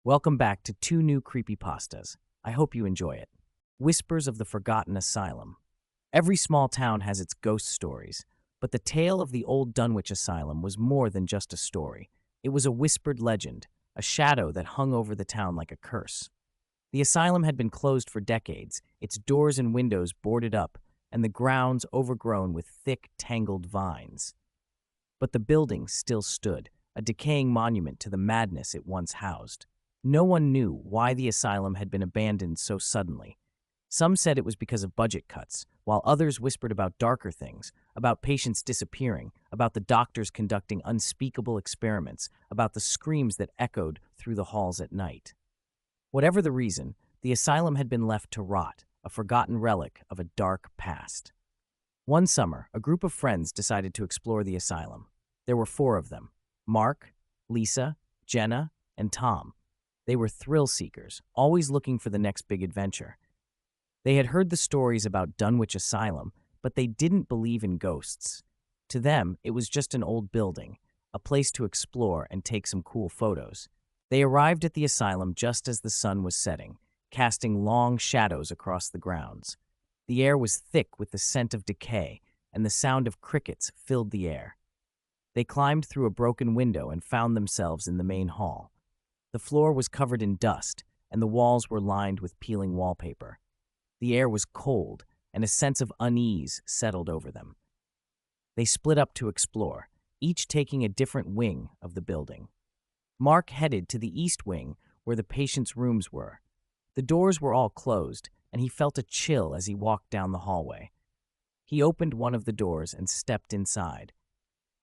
Welcome back to two new creepypastas. I hope you enjoy it. Whispers of the Forgotten Asylum. Every small town has its ghost stories, but the tale of the old Dunwich Asylum was more than just a story. It was a whispered legend, a shadow that hung over the town like a curse. The asylum had been closed for decades, its doors and windows boarded up, and the grounds overgrown with thick, tangled vines. But the building still stood, a decaying monument to the madness it once housed. No one knew why the asylum had been abandoned so suddenly. Some said it was because of budget cuts, while others whispered about darker things, about patients disappearing, about the doctors conducting unspeakable experiments, about the screams that echoed through the halls at night. Whatever the reason, the asylum had been left to rot, a forgotten relic of a dark past. One summer, a group of friends decided to explore the asylum. There were 4 of them: Mark, Lisa, Jenna, and Tom. They were thrill seekers, always looking for the next big adventure. They had heard the stories about Dunwich Asylum, but they didn't believe in ghosts. To them, it was just an old building, a place to explore and take some cool photos. They arrived at the asylum just as the sun was setting, casting long shadows across the grounds. The air was thick with the scent of decay, and the sound of crickets filled the air. They climbed through a broken window and found themselves in the main hall. The floor was covered in dust, and the walls were lined with peeling wallpaper. The air was cold, and a sense of unease settled over them. They split up to explore, each taking a different wing of the building. Mark headed to the east wing, where the patients' rooms were. The doors were all closed, and he felt a chill as he walked down the hallway. He opened one of the doors and stepped inside.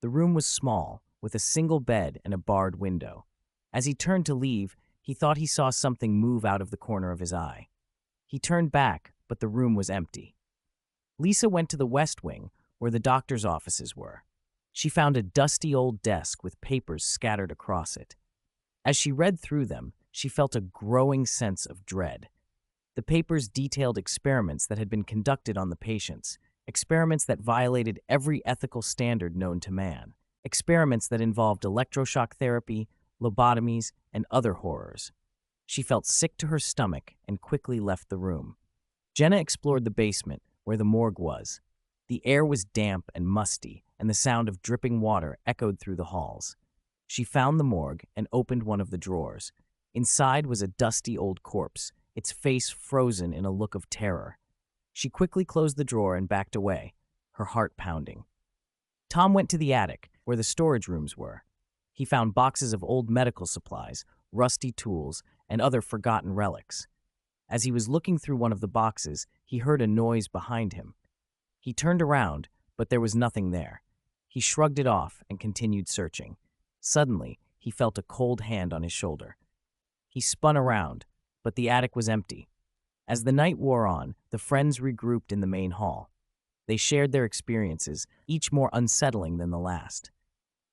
The room was small, with a single bed and a barred window. As he turned to leave, he thought he saw something move out of the corner of his eye. He turned back, but the room was empty. Lisa went to the west wing, where the doctor's offices were. She found a dusty old desk with papers scattered across it. As she read through them, she felt a growing sense of dread. The papers detailed experiments that had been conducted on the patients, experiments that violated every ethical standard known to man, experiments that involved electroshock therapy, lobotomies, and other horrors. She felt sick to her stomach and quickly left the room. Jenna explored the basement, where the morgue was. The air was damp and musty, and the sound of dripping water echoed through the halls. She found the morgue and opened one of the drawers. Inside was a dusty old corpse, its face frozen in a look of terror. She quickly closed the drawer and backed away, her heart pounding. Tom went to the attic, where the storage rooms were. He found boxes of old medical supplies, rusty tools, and other forgotten relics. As he was looking through one of the boxes, he heard a noise behind him. He turned around, but there was nothing there. He shrugged it off and continued searching. Suddenly, he felt a cold hand on his shoulder. He spun around, but the attic was empty. As the night wore on, the friends regrouped in the main hall. They shared their experiences, each more unsettling than the last.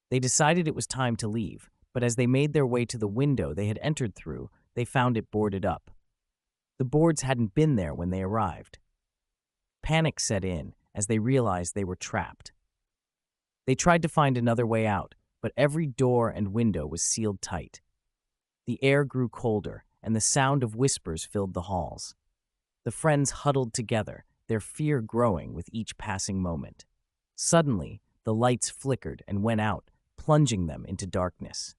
They decided it was time to leave, but as they made their way to the window they had entered through, they found it boarded up. The boards hadn't been there when they arrived. Panic set in as they realized they were trapped. They tried to find another way out, but every door and window was sealed tight. The air grew colder, and the sound of whispers filled the halls. The friends huddled together, their fear growing with each passing moment. Suddenly, the lights flickered and went out, plunging them into darkness.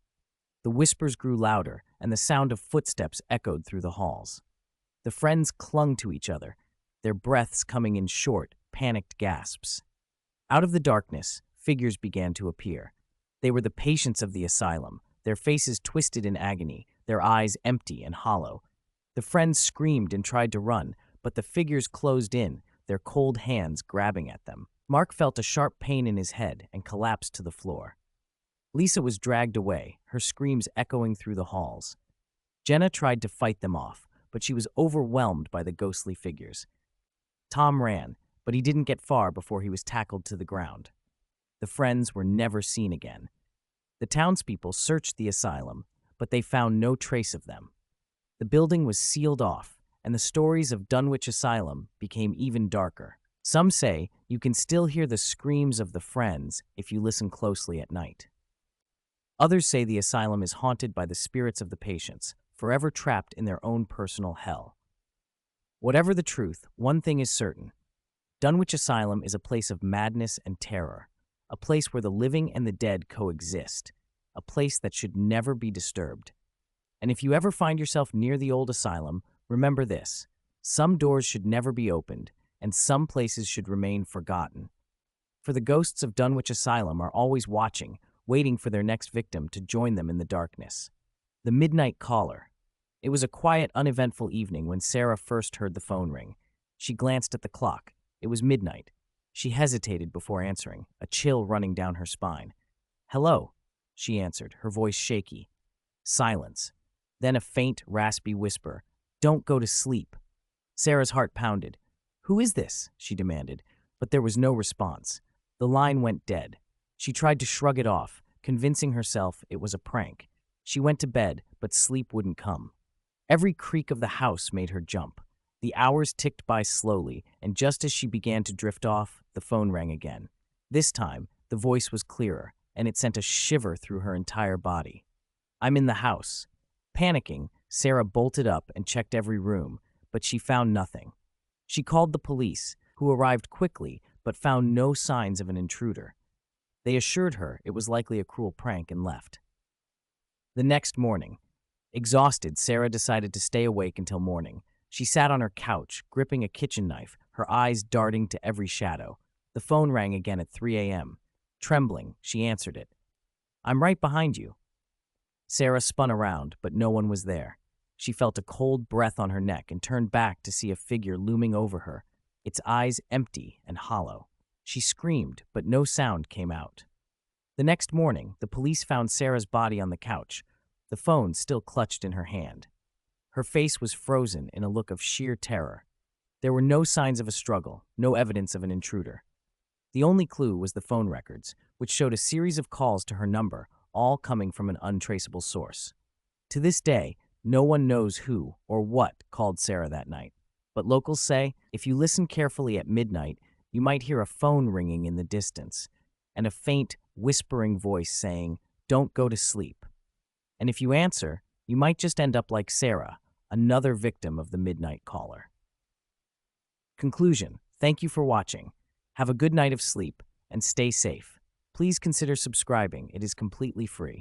The whispers grew louder, and the sound of footsteps echoed through the halls. The friends clung to each other, their breaths coming in short, panicked gasps. Out of the darkness, figures began to appear. They were the patients of the asylum, their faces twisted in agony, their eyes empty and hollow. The friends screamed and tried to run, but the figures closed in, their cold hands grabbing at them. Mark felt a sharp pain in his head and collapsed to the floor. Lisa was dragged away, her screams echoing through the halls. Jenna tried to fight them off, but she was overwhelmed by the ghostly figures. Tom ran, but he didn't get far before he was tackled to the ground. The friends were never seen again. The townspeople searched the asylum, but they found no trace of them. The building was sealed off, and the stories of Dunwich Asylum became even darker. Some say you can still hear the screams of the friends if you listen closely at night. Others say the asylum is haunted by the spirits of the patients, forever trapped in their own personal hell. Whatever the truth, one thing is certain. Dunwich Asylum is a place of madness and terror, a place where the living and the dead coexist, a place that should never be disturbed. And if you ever find yourself near the old asylum, remember this: some doors should never be opened, and some places should remain forgotten. For the ghosts of Dunwich Asylum are always watching, waiting for their next victim to join them in the darkness. The Midnight Caller. It was a quiet, uneventful evening when Sarah first heard the phone ring. She glanced at the clock. It was midnight. She hesitated before answering, a chill running down her spine. "Hello," she answered, her voice shaky. Silence. Then a faint, raspy whisper, "Don't go to sleep." Sarah's heart pounded. "Who is this?" she demanded, but there was no response. The line went dead. She tried to shrug it off, convincing herself it was a prank. She went to bed, but sleep wouldn't come. Every creak of the house made her jump. The hours ticked by slowly, and just as she began to drift off, the phone rang again. This time, the voice was clearer, and it sent a shiver through her entire body. "I'm in the house." Panicking, Sarah bolted up and checked every room, but she found nothing. She called the police, who arrived quickly but found no signs of an intruder. They assured her it was likely a cruel prank and left. The next morning, exhausted, Sarah decided to stay awake until morning. She sat on her couch, gripping a kitchen knife, her eyes darting to every shadow. The phone rang again at 3 a.m. Trembling, she answered it. "I'm right behind you." Sarah spun around, but no one was there. She felt a cold breath on her neck and turned back to see a figure looming over her, its eyes empty and hollow. She screamed, but no sound came out. The next morning, the police found Sarah's body on the couch, the phone still clutched in her hand. Her face was frozen in a look of sheer terror. There were no signs of a struggle, no evidence of an intruder. The only clue was the phone records, which showed a series of calls to her number, all coming from an untraceable source. To this day, no one knows who or what called Sarah that night. But locals say if you listen carefully at midnight, you might hear a phone ringing in the distance, and a faint, whispering voice saying, "Don't go to sleep." And if you answer, you might just end up like Sarah, another victim of the Midnight Caller. Conclusion: thank you for watching. Have a good night of sleep, and stay safe. Please consider subscribing. It is completely free.